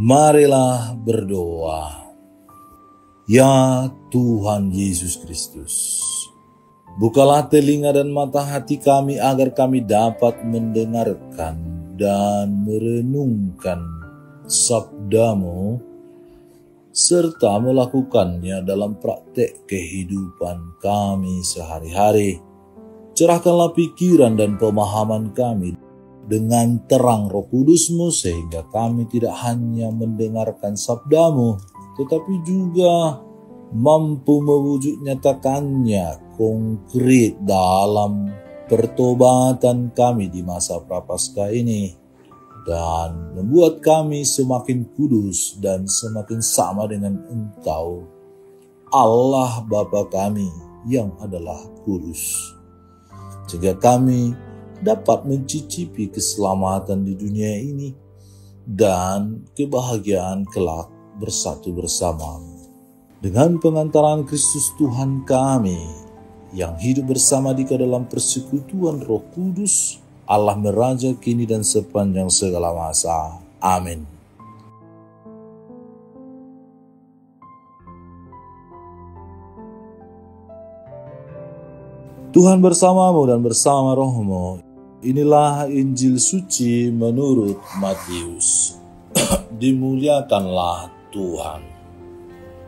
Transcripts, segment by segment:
Marilah berdoa. Ya Tuhan Yesus Kristus, bukalah telinga dan mata hati kami agar kami dapat mendengarkan dan merenungkan sabda-Mu serta melakukannya dalam praktek kehidupan kami sehari-hari. Cerahkanlah pikiran dan pemahaman kami dengan terang Roh Kudus-Mu sehingga kami tidak hanya mendengarkan sabda-Mu, tetapi juga mampu mewujud nyatakannya konkret dalam pertobatan kami di masa Prapaskah ini, dan membuat kami semakin kudus dan semakin sama dengan Engkau, Allah Bapa kami yang adalah kudus, sehingga kami dapat mencicipi keselamatan di dunia ini dan kebahagiaan kelak bersatu bersama dengan pengantaran Kristus Tuhan kami yang hidup bersama Dikau dalam persekutuan Roh Kudus, Allah meraja kini dan sepanjang segala masa. Amin. Tuhan bersamamu dan bersama rohmu. Inilah Injil suci menurut Matius. Dimuliakanlah Tuhan.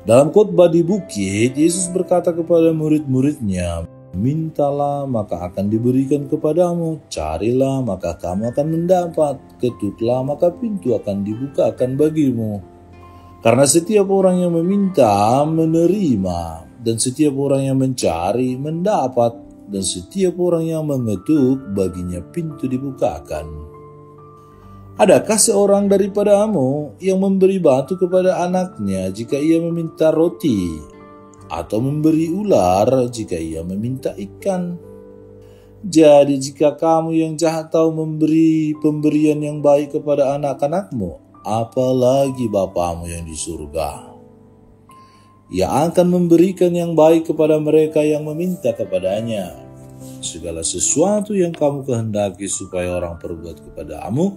Dalam khotbah di bukit, Yesus berkata kepada murid-muridnya, mintalah maka akan diberikan kepadamu, carilah maka kamu akan mendapat, ketuklah maka pintu akan dibukakan bagimu. Karena setiap orang yang meminta menerima, dan setiap orang yang mencari mendapat, dan setiap orang yang mengetuk baginya pintu dibukakan. Adakah seorang daripadamu yang memberi batu kepada anaknya jika ia meminta roti, atau memberi ular jika ia meminta ikan? Jadi jika kamu yang jahat tahu memberi pemberian yang baik kepada anak-anakmu, apalagi Bapamu yang di surga. Ia akan memberikan yang baik kepada mereka yang meminta kepadanya. Segala sesuatu yang kamu kehendaki supaya orang perbuat kepadamu,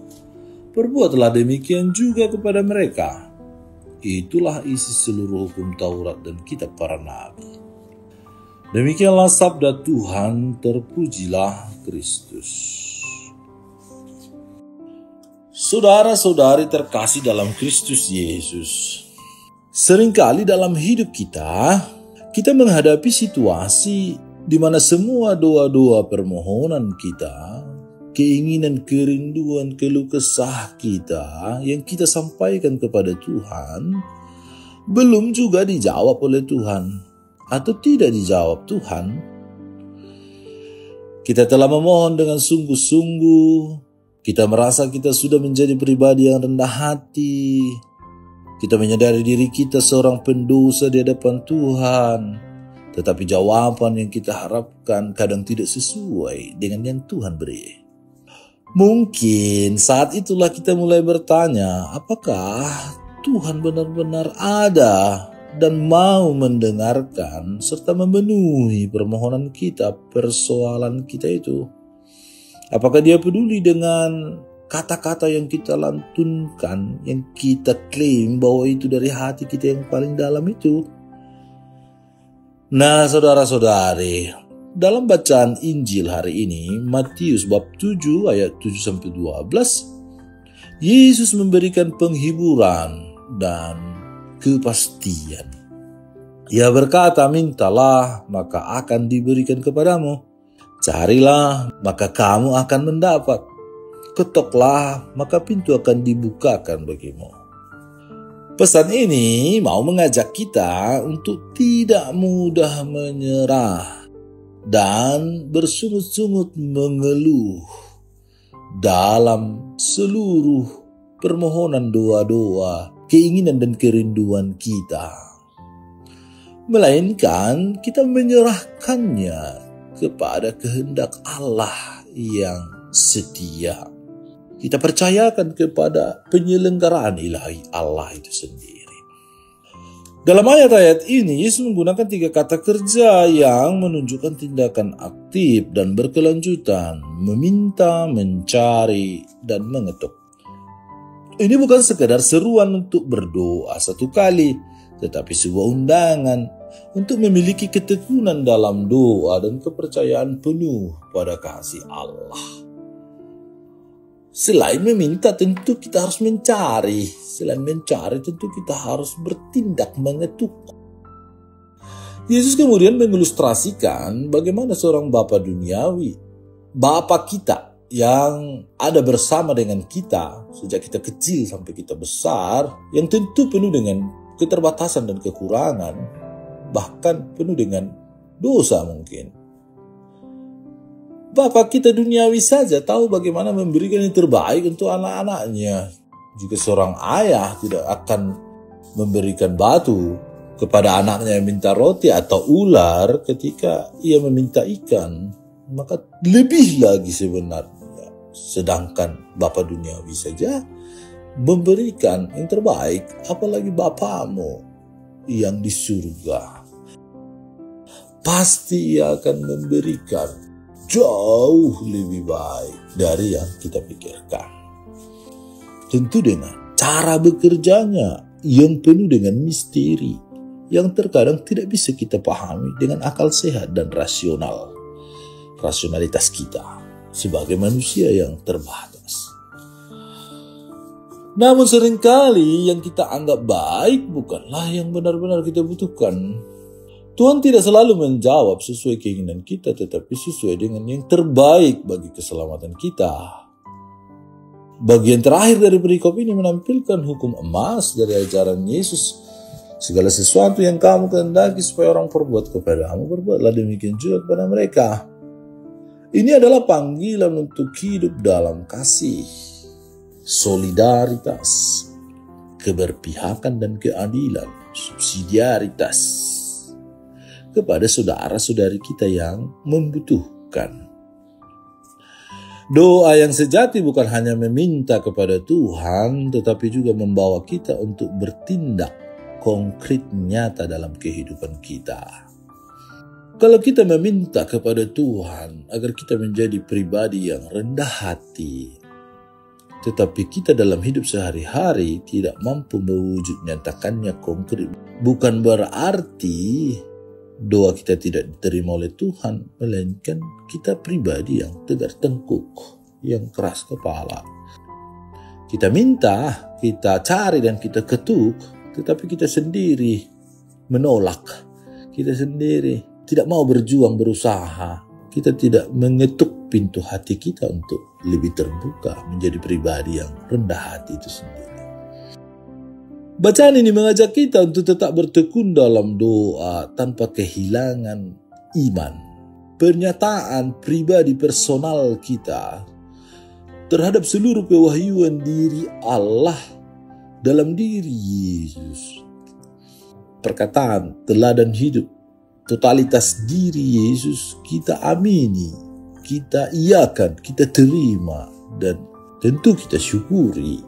perbuatlah demikian juga kepada mereka. Itulah isi seluruh hukum Taurat dan kitab para nabi. Demikianlah sabda Tuhan, terpujilah Kristus. Saudara-saudari terkasih dalam Kristus Yesus, seringkali dalam hidup kita menghadapi situasi di mana semua doa-doa permohonan kita, keinginan, kerinduan, keluh kesah kita yang kita sampaikan kepada Tuhan belum juga dijawab oleh Tuhan atau tidak dijawab Tuhan. Kita telah memohon dengan sungguh-sungguh, kita merasa kita sudah menjadi pribadi yang rendah hati, kita menyadari diri kita seorang pendosa di hadapan Tuhan, tetapi jawaban yang kita harapkan kadang tidak sesuai dengan yang Tuhan beri. Mungkin saat itulah kita mulai bertanya, apakah Tuhan benar-benar ada dan mau mendengarkan serta memenuhi permohonan kita, persoalan kita itu? Apakah Dia peduli dengan kata-kata yang kita lantunkan, yang kita klaim bahwa itu dari hati kita yang paling dalam itu? Nah, saudara-saudari, dalam bacaan Injil hari ini, Matius bab 7 ayat 7-12, Yesus memberikan penghiburan dan kepastian. Ia berkata, mintalah maka akan diberikan kepadamu, carilah maka kamu akan mendapat, ketoklah maka pintu akan dibukakan bagimu. Pesan ini mau mengajak kita untuk tidak mudah menyerah dan bersungut-sungut mengeluh dalam seluruh permohonan doa-doa, keinginan dan kerinduan kita. Melainkan kita menyerahkannya kepada kehendak Allah yang setia. Kita percayakan kepada penyelenggaraan ilahi Allah itu sendiri. Dalam ayat-ayat ini, Yesus menggunakan 3 kata kerja yang menunjukkan tindakan aktif dan berkelanjutan, meminta, mencari, dan mengetuk. Ini bukan sekedar seruan untuk berdoa satu kali, tetapi sebuah undangan untuk memiliki ketekunan dalam doa dan kepercayaan penuh pada kasih Allah. Selain meminta, tentu kita harus mencari. Selain mencari, tentu kita harus bertindak mengetuk. Yesus kemudian mengilustrasikan bagaimana seorang Bapa duniawi, Bapa kita yang ada bersama dengan kita sejak kita kecil sampai kita besar, yang tentu penuh dengan keterbatasan dan kekurangan, bahkan penuh dengan dosa mungkin. Bapa kita duniawi saja tahu bagaimana memberikan yang terbaik untuk anak-anaknya. Jika seorang ayah tidak akan memberikan batu kepada anaknya yang minta roti atau ular ketika ia meminta ikan, maka lebih lagi sebenarnya. Sedangkan Bapa duniawi saja memberikan yang terbaik, apalagi Bapamu yang di surga. Pasti ia akan memberikan jauh lebih baik dari yang kita pikirkan. Tentu dengan cara bekerjanya yang penuh dengan misteri, yang terkadang tidak bisa kita pahami dengan akal sehat dan rasionalitas kita sebagai manusia yang terbatas. Namun seringkali yang kita anggap baik bukanlah yang benar-benar kita butuhkan. Tuhan tidak selalu menjawab sesuai keinginan kita, tetapi sesuai dengan yang terbaik bagi keselamatan kita. Bagian terakhir dari perikop ini menampilkan hukum emas dari ajaran Yesus. Segala sesuatu yang kamu kehendaki supaya orang perbuat kepadamu, perbuatlah demikian juga kepada mereka. Ini adalah panggilan untuk hidup dalam kasih, solidaritas, keberpihakan dan keadilan, subsidiaritas kepada saudara-saudari kita yang membutuhkan. Doa yang sejati bukan hanya meminta kepada Tuhan, tetapi juga membawa kita untuk bertindak konkret nyata dalam kehidupan kita. Kalau kita meminta kepada Tuhan agar kita menjadi pribadi yang rendah hati, tetapi kita dalam hidup sehari-hari tidak mampu mewujud nyatakannya konkret, bukan berarti doa kita tidak diterima oleh Tuhan, melainkan kita pribadi yang tegar tengkuk, yang keras kepala. Kita minta, kita cari dan kita ketuk, tetapi kita sendiri menolak. Kita sendiri tidak mau berjuang, berusaha. Kita tidak mengetuk pintu hati kita untuk lebih terbuka menjadi pribadi yang rendah hati itu sendiri. Bacaan ini mengajak kita untuk tetap bertekun dalam doa tanpa kehilangan iman. Pernyataan pribadi personal kita terhadap seluruh pewahyuan diri Allah dalam diri Yesus. Perkataan teladan hidup, totalitas diri Yesus kita amini, kita iakan, kita terima, dan tentu kita syukuri,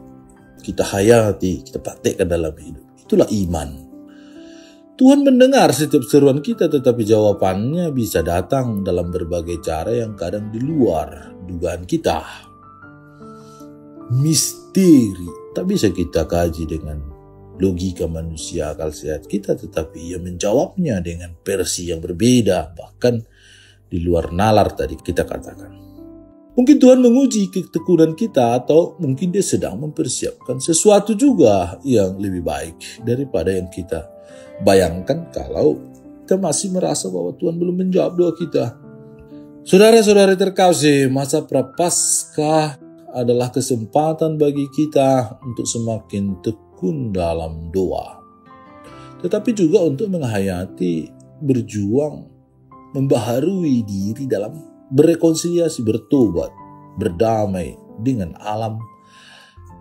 kita hayati, kita praktekkan dalam hidup. Itulah iman. Tuhan mendengar setiap seruan kita, tetapi jawabannya bisa datang dalam berbagai cara yang kadang di luar dugaan kita. Misteri tak bisa kita kaji dengan logika manusia akal sehat kita, tetapi ia menjawabnya dengan versi yang berbeda, bahkan di luar nalar tadi kita katakan. Mungkin Tuhan menguji ketekunan kita, atau mungkin dia sedang mempersiapkan sesuatu juga yang lebih baik daripada yang kita bayangkan kalau kita masih merasa bahwa Tuhan belum menjawab doa kita. Saudara-saudari terkasih, masa prapaskah adalah kesempatan bagi kita untuk semakin tekun dalam doa, tetapi juga untuk menghayati, berjuang, membaharui diri dalam berrekonsiliasi, bertobat, berdamai dengan alam,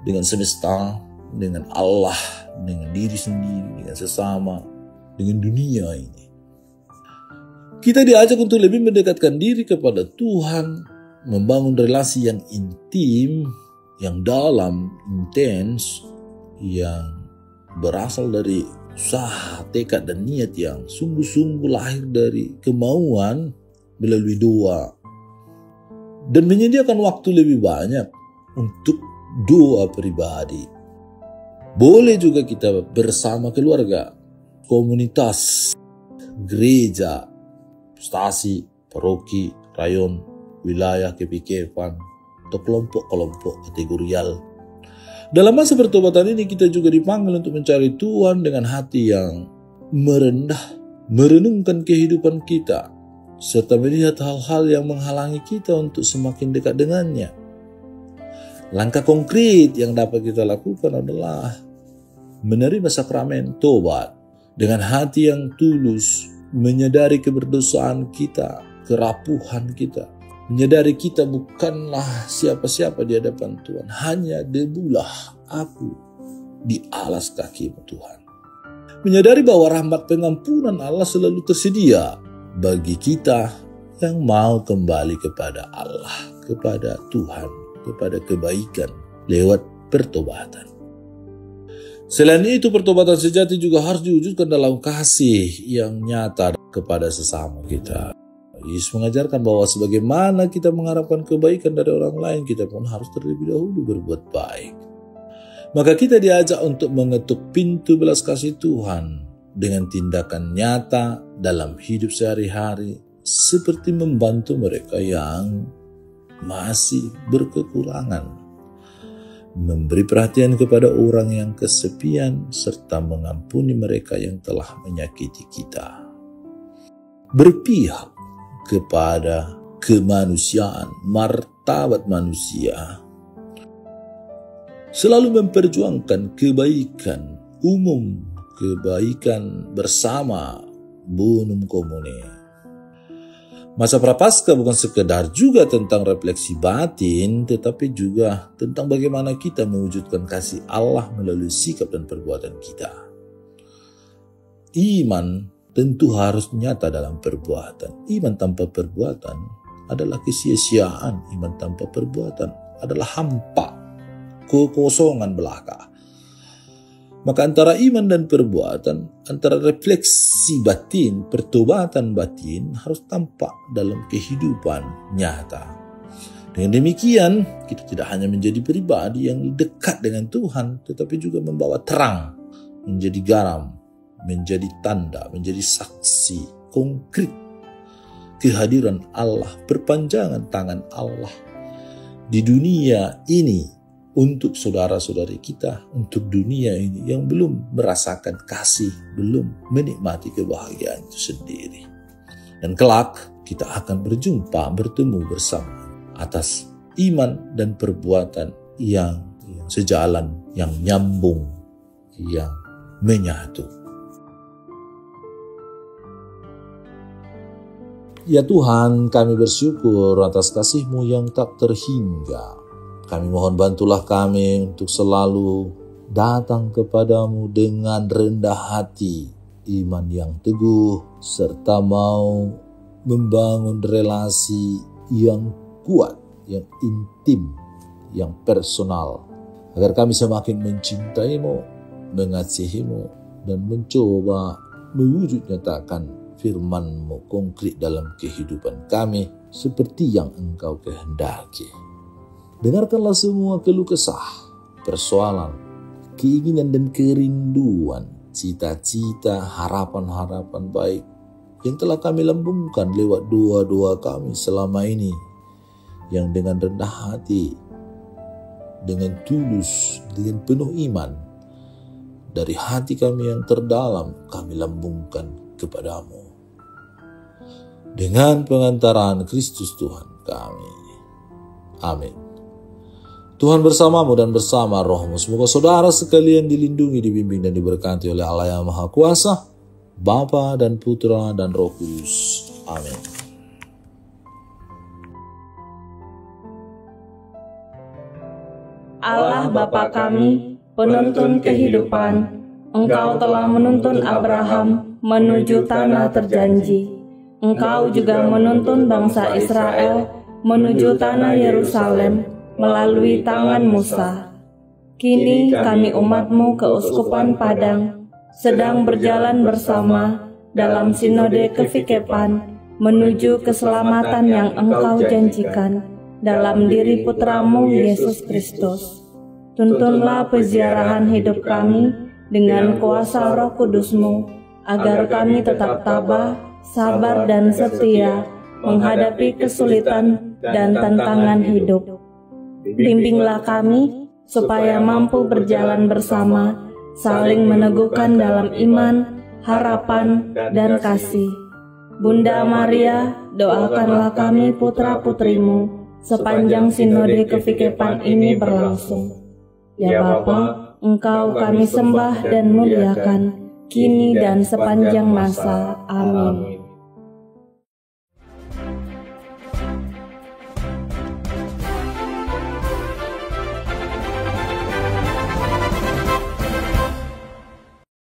dengan semesta, dengan Allah, dengan diri sendiri, dengan sesama, dengan dunia ini. Kita diajak untuk lebih mendekatkan diri kepada Tuhan, membangun relasi yang intim, yang dalam, intens, yang berasal dari usaha, tekad, dan niat yang sungguh-sungguh lahir dari kemauan melalui doa, dan menyediakan waktu lebih banyak untuk doa pribadi Boleh juga kita bersama keluarga, komunitas, gereja, stasi, paroki, rayon, wilayah, kepikepan, atau kelompok-kelompok kategorial. Dalam masa pertobatan ini kita juga dipanggil untuk mencari Tuhan dengan hati yang merendah, merenungkan kehidupan kita, serta melihat hal-hal yang menghalangi kita untuk semakin dekat dengannya. Langkah konkret yang dapat kita lakukan adalah menerima sakramen tobat dengan hati yang tulus, menyadari keberdosaan kita, kerapuhan kita, menyadari kita bukanlah siapa-siapa di hadapan Tuhan, hanya debulah aku di alas kaki-Mu Tuhan. Menyadari bahwa rahmat pengampunan Allah selalu tersedia bagi kita yang mau kembali kepada Allah, kepada Tuhan, kepada kebaikan lewat pertobatan. Selain itu, pertobatan sejati juga harus diwujudkan dalam kasih yang nyata kepada sesama kita. Yesus mengajarkan bahwa sebagaimana kita mengharapkan kebaikan dari orang lain, kita pun harus terlebih dahulu berbuat baik. Maka kita diajak untuk mengetuk pintu belas kasih Tuhan dengan tindakan nyata dalam hidup sehari-hari, seperti membantu mereka yang masih berkekurangan, memberi perhatian kepada orang yang kesepian, serta mengampuni mereka yang telah menyakiti kita. Berpihak kepada kemanusiaan, martabat manusia, selalu memperjuangkan kebaikan umum, kebaikan bersama, bonum comune. Masa Prapaskah bukan sekedar juga tentang refleksi batin, tetapi juga tentang bagaimana kita mewujudkan kasih Allah melalui sikap dan perbuatan kita. Iman tentu harus nyata dalam perbuatan. Iman tanpa perbuatan adalah kesia-siaan. Iman tanpa perbuatan adalah hampa, kekosongan belaka. Maka antara iman dan perbuatan, antara refleksi batin, pertobatan batin harus tampak dalam kehidupan nyata. Dengan demikian, kita tidak hanya menjadi pribadi yang dekat dengan Tuhan, tetapi juga membawa terang, menjadi garam, menjadi tanda, menjadi saksi konkret kehadiran Allah, perpanjangan tangan Allah di dunia ini, untuk saudara-saudari kita, untuk dunia ini yang belum merasakan kasih, belum menikmati kebahagiaan itu sendiri. Dan kelak kita akan bertemu bersama atas iman dan perbuatan yang sejalan, yang nyambung, yang menyatu. Ya Tuhan, kami bersyukur atas kasih-Mu yang tak terhingga. Kami mohon bantulah kami untuk selalu datang kepadamu dengan rendah hati, iman yang teguh, serta mau membangun relasi yang kuat, yang intim, yang personal, agar kami semakin mencintai-Mu, mengasihi-Mu, dan mencoba mewujud nyatakan firman-Mu konkret dalam kehidupan kami, seperti yang Engkau kehendaki. Dengarkanlah semua keluh kesah, persoalan, keinginan dan kerinduan, cita-cita, harapan-harapan baik yang telah kami lambungkan lewat doa-doa kami selama ini, yang dengan rendah hati, dengan tulus, dengan penuh iman, dari hati kami yang terdalam kami lambungkan kepadamu. Dengan pengantaran Kristus Tuhan kami. Amin. Tuhan bersamamu dan bersama rohmu. Semoga saudara sekalian dilindungi, dibimbing, dan diberkati oleh Allah yang Maha Kuasa, Bapa dan Putra dan Roh Kudus. Amin. Allah Bapa kami, penuntun kehidupan, Engkau telah menuntun Abraham menuju tanah terjanji. Engkau juga menuntun bangsa Israel menuju tanah Yerusalem melalui tangan Musa. Kini kami umat-Mu keuskupan Padang sedang berjalan bersama dalam sinode kefikepan menuju keselamatan yang Engkau janjikan dalam diri Putra-Mu Yesus Kristus. Tuntunlah peziarahan hidup kami dengan kuasa Roh Kudus-Mu, agar kami tetap tabah, sabar dan setia menghadapi kesulitan dan tantangan hidup. Bimbinglah kami supaya mampu berjalan bersama, saling meneguhkan dalam iman, harapan, dan kasih. Bunda Maria, doakanlah kami putra-putrimu sepanjang sinode kefikepan ini berlangsung. Ya Bapa, Engkau kami sembah dan muliakan, kini dan sepanjang masa. Amin.